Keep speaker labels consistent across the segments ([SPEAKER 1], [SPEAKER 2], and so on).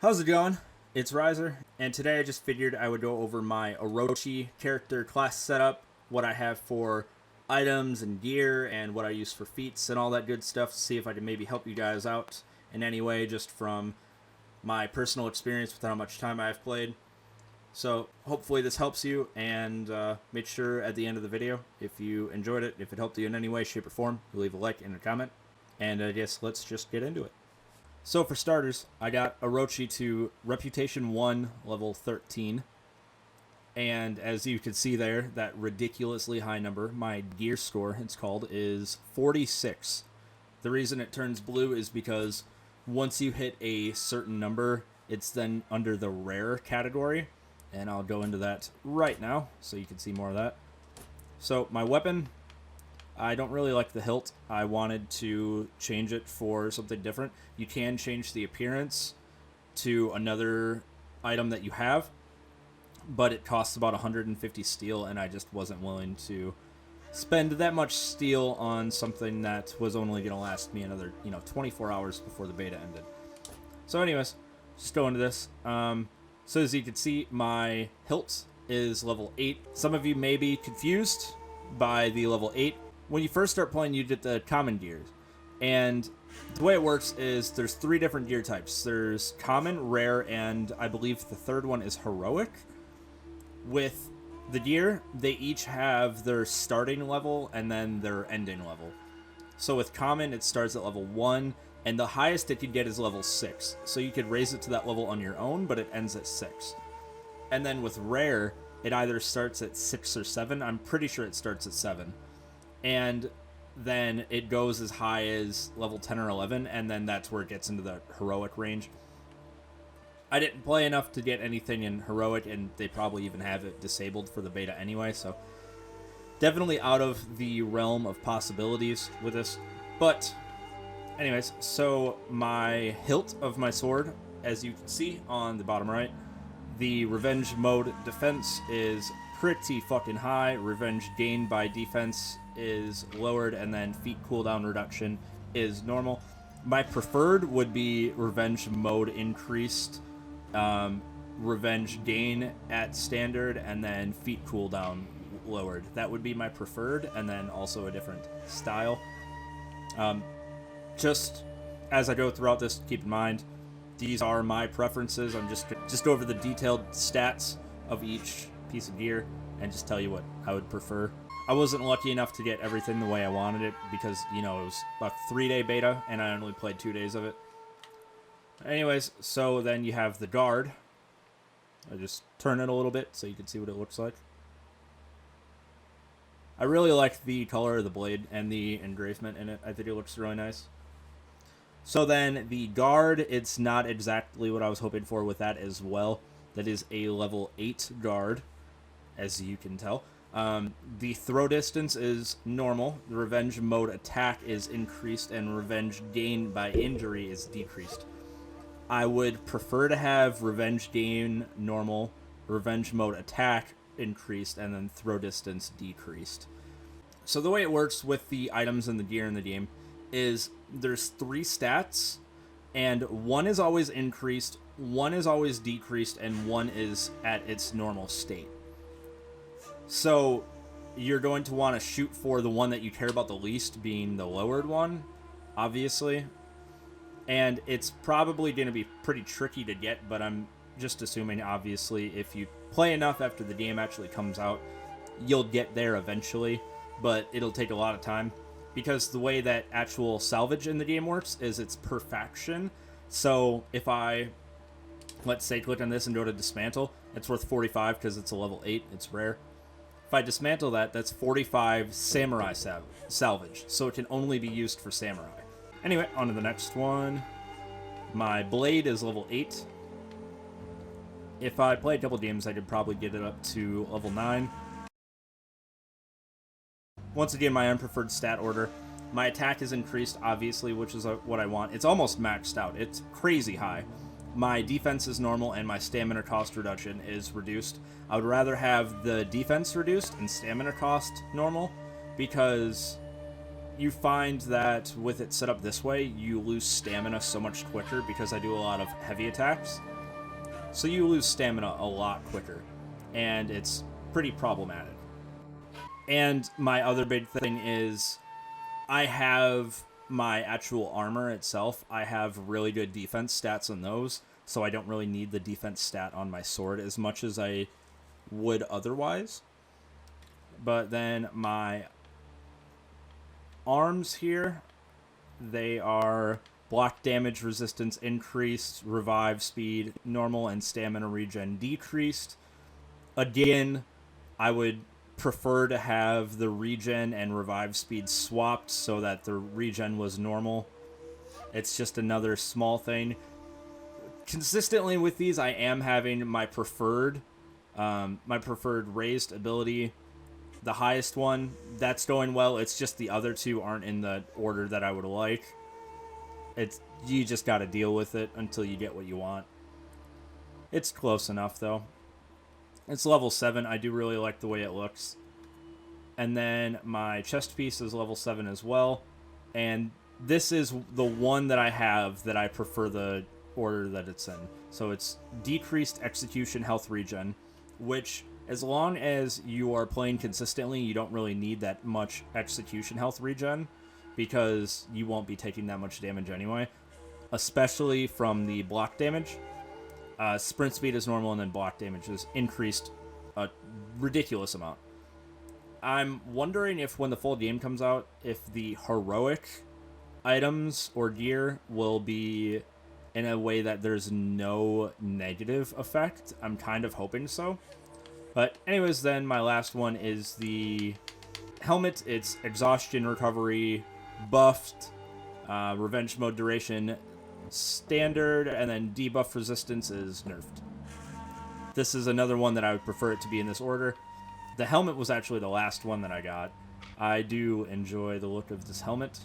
[SPEAKER 1] How's it going? It's Ryzr, and today I just figured I would go over my Orochi character class setup, what I have for items and gear, and what I use for feats and all that good stuff to see if I can maybe help you guys out in any way just from my personal experience with how much time I've played. So hopefully this helps you, and make sure at the end of the video, if you enjoyed it, if it helped you in any way, shape, or form, you leave a like and a comment. And I guess let's just get into it. So for starters, I got Orochi to Reputation 1, level 13. And as you can see there, that ridiculously high number, my gear score, it's called, is 46. The reason it turns blue is because once you hit a certain number, it's then under the rare category. And I'll go into that right now, so you can see more of that. So my weapon, I don't really like the hilt. I wanted to change it for something different. You can change the appearance to another item that you have, but it costs about 150 steel, and I just wasn't willing to spend that much steel on something that was only going to last me another, 24 hours before the beta ended. So anyways, just go into this. So as you can see, my hilt is level 8. Some of you may be confused by the level 8. When you first start playing, you get the common gears. And the way it works is there's 3 different gear types. There's common, rare, and I believe the third one is heroic. With the gear, they each have their starting level and then their ending level. So with common, it starts at level 1, and the highest it could get is level 6. So you could raise it to that level on your own, but it ends at 6. And then with rare, it either starts at 6 or 7. I'm pretty sure it starts at 7. And then it goes as high as level 10 or 11, and then that's where it gets into the heroic range. I didn't play enough to get anything in heroic, and they probably even have it disabled for the beta anyway, so definitely out of the realm of possibilities with this. But anyways, so my hilt of my sword, as you can see on the bottom right, the revenge mode defense is pretty fucking high. Revenge gained by defense is lowered, and then feat cooldown reduction is normal. My preferred would be revenge mode increased, revenge gain at standard, and then feat cooldown lowered. That would be my preferred, and then also a different style. Just as I go throughout this, keep in mind these are my preferences. I'm just go over the detailed stats of each piece of gear and just tell you what I would prefer. I wasn't lucky enough to get everything the way I wanted it because, it was a 3-day beta and I only played 2 days of it. Anyways, so then you have the guard. I just turn it a little bit so you can see what it looks like. I really like the color of the blade and the engravement in it. I think it looks really nice. So then the guard, it's not exactly what I was hoping for with that as well. That is a level 8 guard, as you can tell. The throw distance is normal. The revenge mode attack is increased, and revenge gain by injury is decreased. I would prefer to have revenge gain normal, revenge mode attack increased, and then throw distance decreased. So the way it works with the items and the gear in the game is there's 3 stats, and one is always increased, one is always decreased, and one is at its normal state. So you're going to want to shoot for the one that you care about the least, being the lowered one, obviously. And it's probably going to be pretty tricky to get, but I'm just assuming, obviously, if you play enough after the game actually comes out, you'll get there eventually, but it'll take a lot of time. Because the way that actual salvage in the game works is it's per faction. So if I, let's say, click on this and go to dismantle, it's worth 45 because it's a level 8, it's rare. If I dismantle that, that's 45 samurai salvage, so it can only be used for samurai. Anyway, on to the next one. My blade is level 8. If I play a couple games, I could probably get it up to level 9. Once again, my unpreferred stat order. My attack is increased, obviously, which is what I want. It's almost maxed out. It's crazy high. My defense is normal, and my stamina cost reduction is reduced. I would rather have the defense reduced and stamina cost normal, because you find that with it set up this way, you lose stamina so much quicker because I do a lot of heavy attacks. so you lose stamina a lot quicker, and it's pretty problematic. And my other big thing is I have my actual armor itself. I have really good defense stats on those, so I don't really need the defense stat on my sword as much as I would otherwise. But then my arms here, they are block damage resistance increased, revive speed, normal and stamina regen decreased. Again, I would prefer to have the regen and revive speed swapped so that the regen was normal. It's just another small thing. Consistently with these, I am having my preferred raised ability, the highest one. That's going well. It's just the other two aren't in the order that I would like. You just got to deal with it until you get what you want. It's close enough though. It's level 7. I do really like the way it looks. And then my chest piece is level 7 as well. And this is the one that I have that I prefer the order that it's in. So it's decreased execution health regen, which as long as you are playing consistently, you don't really need that much execution health regen because you won't be taking that much damage anyway, especially from the block damage. Sprint speed is normal, and then block damage is increased a ridiculous amount. I'm wondering if when the full game comes out, if the heroic items or gear will be in a way that there's no negative effect. I'm kind of hoping so. But anyways, then my last one is the helmet. It's exhaustion recovery buffed, revenge mode duration standard, and then debuff resistance is nerfed. This is another one that I would prefer it to be in this order. The helmet was actually the last one that I got. I do enjoy the look of this helmet.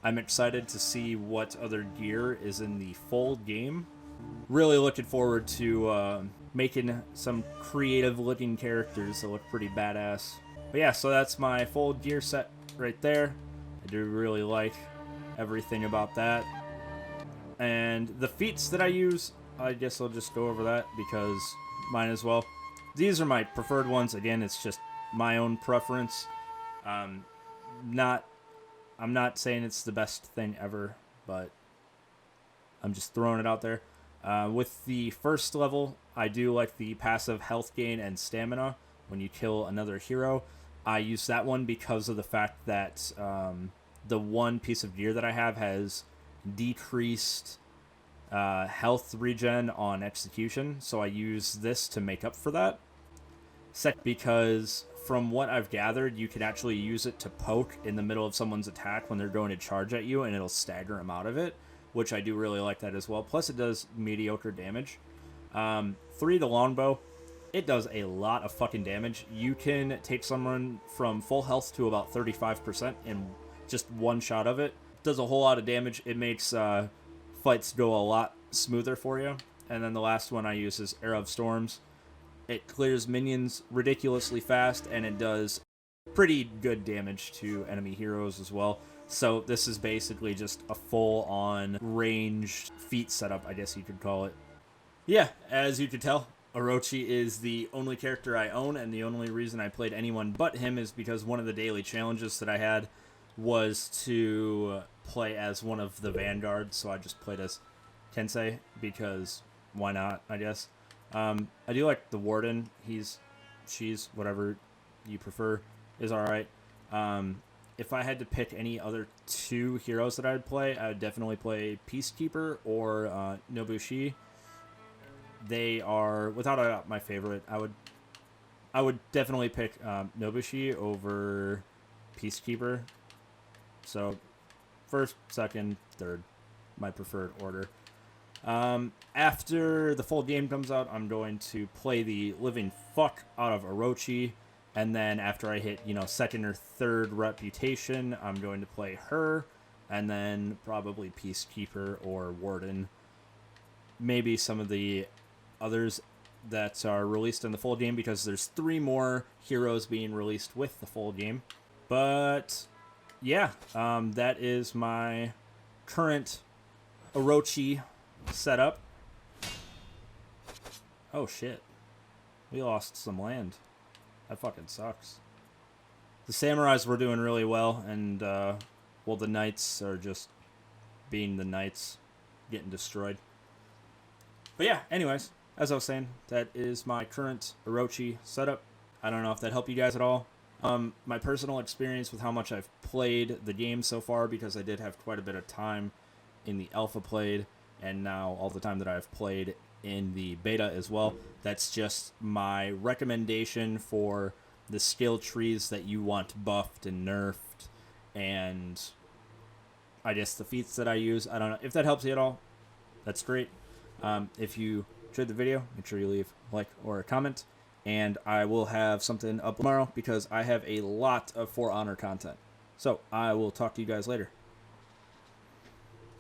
[SPEAKER 1] I'm excited to see what other gear is in the full game. Really looking forward to making some creative looking characters that look pretty badass. But yeah, so that's my full gear set right there. I do really like everything about that. And the feats that I use, I guess I'll just go over that because mine as well. These are my preferred ones. Again, it's just my own preference. I'm not saying it's the best thing ever, but I'm just throwing it out there. With the first level, I do like the passive health gain and stamina when you kill another hero. I use that one because of the fact that the one piece of gear that I have has decreased health regen on execution, so I use this to make up for that. Second, because from what I've gathered, you can actually use it to poke in the middle of someone's attack when they're going to charge at you, and it'll stagger them out of it, which I do really like that as well. Plus, it does mediocre damage. 3, the longbow. It does a lot of fucking damage. You can take someone from full health to about 35% in just one shot of it. Does a whole lot of damage. It makes fights go a lot smoother for you. And then the last one I use is Arrow of Storms. It clears minions ridiculously fast, and it does pretty good damage to enemy heroes as well. So this is basically just a full-on ranged feat setup, I guess you could call it. Yeah, as you could tell, Orochi is the only character I own, and the only reason I played anyone but him is because one of the daily challenges that I had was to play as one of the vanguards, so I just played as Tensei, because why not, I guess. I do like the Warden. She's, whatever you prefer, is alright. If I had to pick any other 2 heroes that I would play, I would definitely play Peacekeeper or Nobushi. They are, without a doubt, my favorite. I would definitely pick Nobushi over Peacekeeper. So, first, second, third, my preferred order. After the full game comes out, I'm going to play the living fuck out of Orochi. And then after I hit, second or third reputation, I'm going to play her. And then probably Peacekeeper or Warden. Maybe some of the others that are released in the full game, because there's 3 more heroes being released with the full game. But yeah, that is my current Orochi setup. Oh, shit. We lost some land. That fucking sucks. The samurais were doing really well, and, well, the knights are just being the knights, getting destroyed. But yeah, anyways, as I was saying, that is my current Orochi setup. I don't know if that helped you guys at all. My personal experience with how much I've played the game so far, because I did have quite a bit of time in the alpha played, and now all the time that I've played in the beta as well. That's just my recommendation for the skill trees that you want buffed and nerfed, and I guess the feats that I use. I don't know if that helps you at all. That's great. If you enjoyed the video, make sure you leave a like or a comment, and I will have something up tomorrow because I have a lot of For Honor content. So I will talk to you guys later.